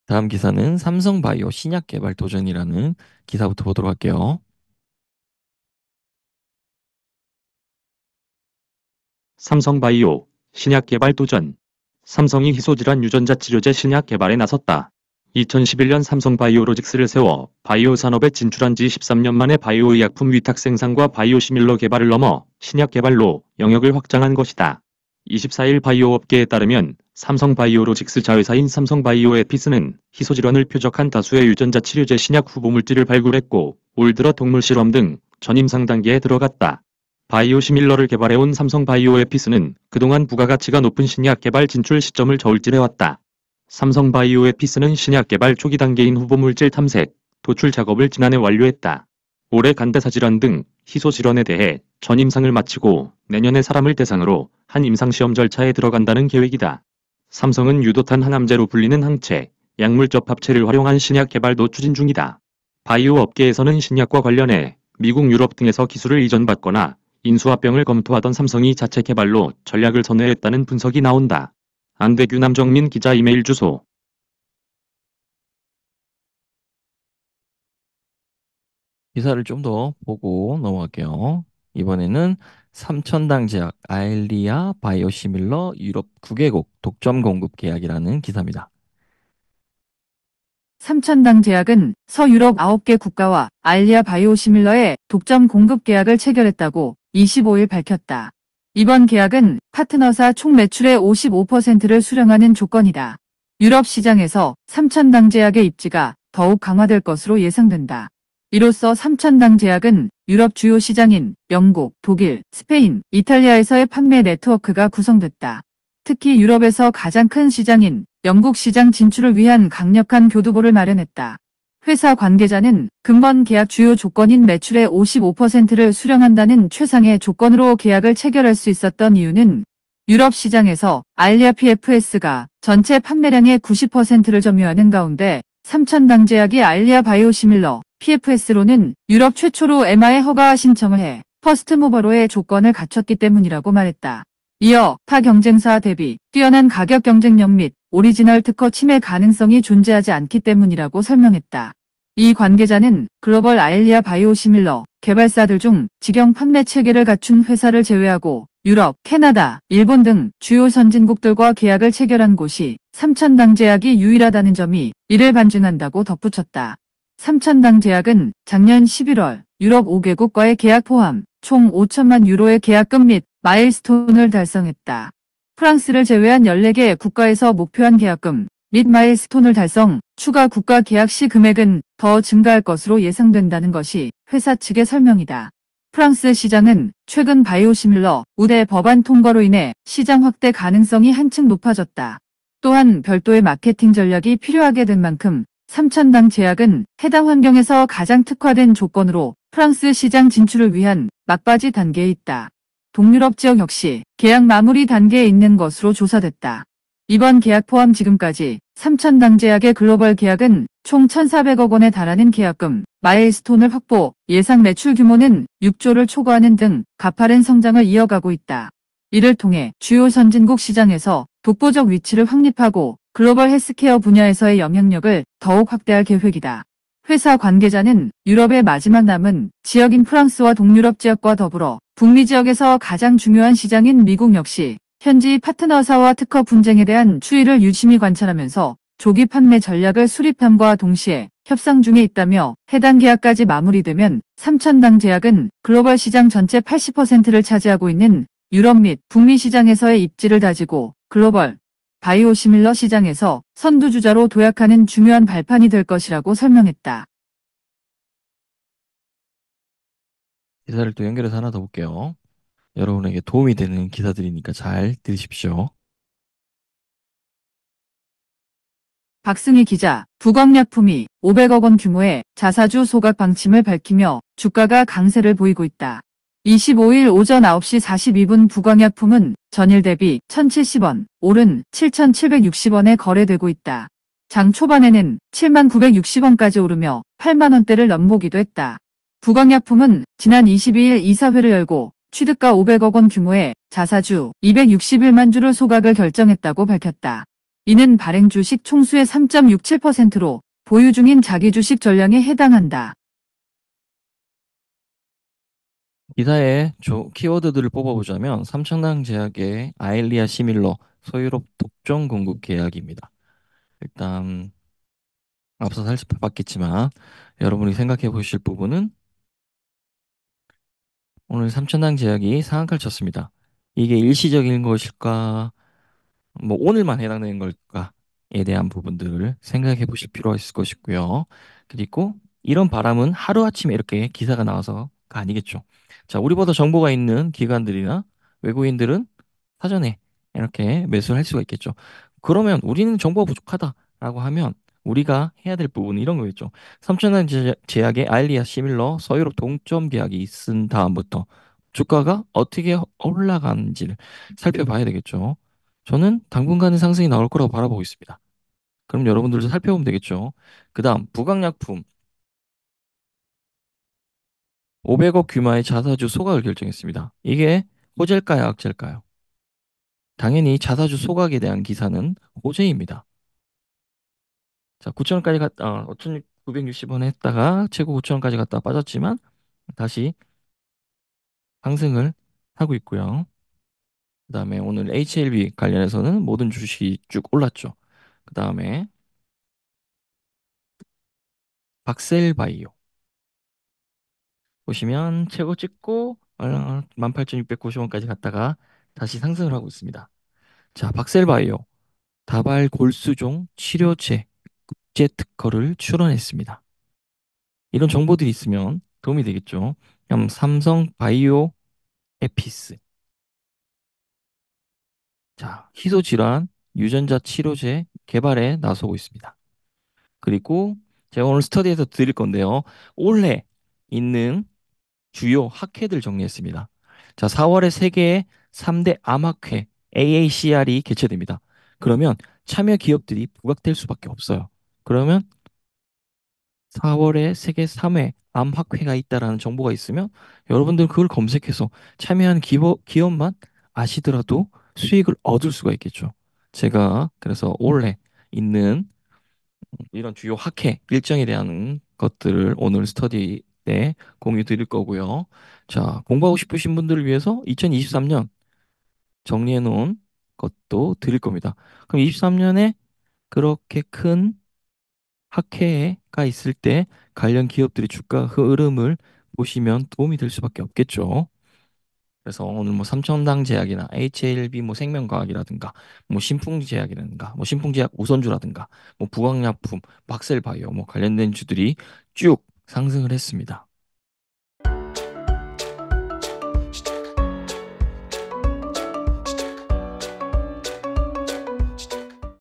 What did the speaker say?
다음 기사는 삼성바이오 신약 개발 도전이라는 기사부터 보도록 할게요. 삼성바이오 신약 개발 도전. 삼성이 희소질환 유전자 치료제 신약 개발에 나섰다. 2011년 삼성바이오로직스를 세워 바이오 산업에 진출한 지 13년 만에 바이오 의약품 위탁 생산과 바이오시밀러 개발을 넘어 신약 개발로 영역을 확장한 것이다. 24일 바이오 업계에 따르면 삼성바이오로직스 자회사인 삼성바이오에피스는 희소질환을 표적한 다수의 유전자 치료제 신약 후보물질을 발굴했고 올 들어 동물 실험 등 전임상 단계에 들어갔다. 바이오시밀러를 개발해온 삼성바이오에피스는 그동안 부가가치가 높은 신약 개발 진출 시점을 저울질해왔다. 삼성바이오에피스는 신약 개발 초기 단계인 후보물질 탐색, 도출 작업을 지난해 완료했다. 올해 간대사 질환 등 희소 질환에 대해 전임상을 마치고 내년에 사람을 대상으로 한 임상시험 절차에 들어간다는 계획이다. 삼성은 유도탄 항암제로 불리는 항체, 약물 접합체를 활용한 신약 개발도 추진 중이다. 바이오 업계에서는 신약과 관련해 미국, 유럽 등에서 기술을 이전받거나 인수합병을 검토하던 삼성이 자체 개발로 전략을 선회했다는 분석이 나온다. 안대규 남정민 기자 이메일 주소. 기사를 좀 더 보고 넘어갈게요. 이번에는 삼천당 제약 아엘리아 바이오시밀러 유럽 9개국 독점 공급 계약이라는 기사입니다. 삼천당 제약은 서유럽 9개 국가와 알리아 바이오시밀러의 독점 공급 계약을 체결했다고 25일 밝혔다. 이번 계약은 파트너사 총 매출의 55%를 수령하는 조건이다. 유럽 시장에서 삼천당 제약의 입지가 더욱 강화될 것으로 예상된다. 이로써 삼천당 제약은 유럽 주요 시장인 영국, 독일, 스페인, 이탈리아에서의 판매 네트워크가 구성됐다. 특히 유럽에서 가장 큰 시장인 영국 시장 진출을 위한 강력한 교두보를 마련했다. 회사 관계자는 금번 계약 주요 조건인 매출의 55%를 수령한다는 최상의 조건으로 계약을 체결할 수 있었던 이유는 유럽 시장에서 알리아 PFS가 전체 판매량의 90%를 점유하는 가운데 삼천당 제약이 알리아 바이오시밀러 PFS로는 유럽 최초로 EMA에 허가 신청을 해 퍼스트무버로의 조건을 갖췄기 때문이라고 말했다. 이어 타 경쟁사 대비 뛰어난 가격 경쟁력 및 오리지널 특허 침해 가능성이 존재하지 않기 때문이라고 설명했다. 이 관계자는 글로벌 아엘리아 바이오시밀러 개발사들 중 직영 판매 체계를 갖춘 회사를 제외하고 유럽, 캐나다, 일본 등 주요 선진국들과 계약을 체결한 곳이 삼천당 제약이 유일하다는 점이 이를 반증한다고 덧붙였다. 삼천당 제약은 작년 11월 유럽 5개국과의 계약 포함 총 5천만 유로의 계약금 및 마일스톤을 달성했다. 프랑스를 제외한 14개 국가에서 목표한 계약금 및 마일스톤을 달성, 추가 국가 계약 시 금액은 더 증가할 것으로 예상된다는 것이 회사 측의 설명이다. 프랑스 시장은 최근 바이오시밀러 우대 법안 통과로 인해 시장 확대 가능성이 한층 높아졌다. 또한 별도의 마케팅 전략이 필요하게 된 만큼 삼천당 제약은 해당 환경에서 가장 특화된 조건으로 프랑스 시장 진출을 위한 막바지 단계에 있다. 동유럽 지역 역시 계약 마무리 단계에 있는 것으로 조사됐다. 이번 계약 포함 지금까지 삼천당 제약의 글로벌 계약은 총 1,400억 원에 달하는 계약금, 마일스톤을 확보, 예상 매출 규모는 6조를 초과하는 등 가파른 성장을 이어가고 있다. 이를 통해 주요 선진국 시장에서 독보적 위치를 확립하고 글로벌 헬스케어 분야에서의 영향력을 더욱 확대할 계획이다. 회사 관계자는 유럽의 마지막 남은 지역인 프랑스와 동유럽 지역과 더불어 북미 지역에서 가장 중요한 시장인 미국 역시 현지 파트너사와 특허 분쟁에 대한 추이를 유심히 관찰하면서 조기 판매 전략을 수립함과 동시에 협상 중에 있다며 해당 계약까지 마무리되면 삼천당 제약은 글로벌 시장 전체 80%를 차지하고 있는 유럽 및 북미 시장에서의 입지를 다지고 글로벌 바이오시밀러 시장에서 선두주자로 도약하는 중요한 발판이 될 것이라고 설명했다. 기사를 또 연결해서 하나 더 볼게요. 여러분에게 도움이 되는 기사들이니까 잘 들으십시오. 박승희 기자, 부광약품이 500억 원 규모의 자사주 소각 방침을 밝히며 주가가 강세를 보이고 있다. 25일 오전 9시 42분 부광약품은 전일 대비 1,070원, 오른 7,760원에 거래되고 있다. 장 초반에는 7,960원까지 오르며 8만 원대를 넘보기도 했다. 부광약품은 지난 22일 이사회를 열고 취득가 500억 원 규모의 자사주 261만 주를 소각을 결정했다고 밝혔다. 이는 발행 주식 총수의 3.67%로 보유 중인 자기 주식 전량에 해당한다. 기사의 키워드들을 뽑아보자면 삼천당 제약의 아일리아 시밀러 소유롭 독점 공급 계약입니다. 일단 앞서 살펴봤겠지만 여러분이 생각해 보실 부분은 오늘 삼천당 제약이 상한가를 쳤습니다. 이게 일시적인 것일까? 뭐 오늘만 해당되는 걸까에 대한 부분들을 생각해 보실 필요가 있을 것이고요. 그리고 이런 바람은 하루아침에 이렇게 기사가 나와서가 아니겠죠. 자, 우리보다 정보가 있는 기관들이나 외국인들은 사전에 이렇게 매수를 할 수가 있겠죠. 그러면 우리는 정보가 부족하다라고 하면 우리가 해야 될 부분은 이런 거겠죠. 삼천원 제약의 알리아 시밀러 서유럽 동점 계약이 있은 다음부터 주가가 어떻게 올라가는지를 살펴봐야 되겠죠. 저는 당분간은 상승이 나올 거라고 바라보고 있습니다. 그럼 여러분들도 살펴보면 되겠죠. 그 다음 부강약품 500억 규모의 자사주 소각을 결정했습니다. 이게 호재일까요, 악재일까요? 당연히 자사주 소각에 대한 기사는 호재입니다. 자, 9천원까지 5,960원 했다가 최고 9천원까지 갔다 빠졌지만 다시 상승을 하고 있고요. 그 다음에 오늘 HLB 관련해서는 모든 주식이 쭉 올랐죠. 그 다음에 박셀바이오 보시면 최고 찍고 18,690원까지 갔다가 다시 상승을 하고 있습니다. 자, 박셀바이오 다발 골수종 치료제 국제 특허를 출원했습니다. 이런 정보들이 있으면 도움이 되겠죠. 그럼 삼성 바이오 에피스. 자, 희소 질환 유전자 치료제 개발에 나서고 있습니다. 그리고 제가 오늘 스터디에서 드릴 건데요. 올해 있는 주요 학회들 정리했습니다. 자, 4월에 세계 3대 암학회 AACR이 개최됩니다. 그러면 참여 기업들이 부각될 수밖에 없어요. 그러면 4월에 세계 3회 암학회가 있다라는 정보가 있으면 여러분들 그걸 검색해서 참여한 기업만 아시더라도 수익을 얻을 수가 있겠죠. 제가 그래서 올해 있는 이런 주요 학회 일정에 대한 것들을 오늘 스터디 때 공유 드릴 거고요. 자, 공부하고 싶으신 분들을 위해서 2023년 정리해 놓은 것도 드릴 겁니다. 그럼 23년에 그렇게 큰 학회가 있을 때 관련 기업들의 주가 흐름을 보시면 도움이 될 수밖에 없겠죠. 그래서 오늘 뭐 삼천당 제약이나 HLB 뭐 생명과학이라든가 뭐 신풍제약이라든가 뭐 신풍제약 우선주라든가 뭐 부강약품, 박셀바이오 뭐 관련된 주들이 쭉 상승을 했습니다.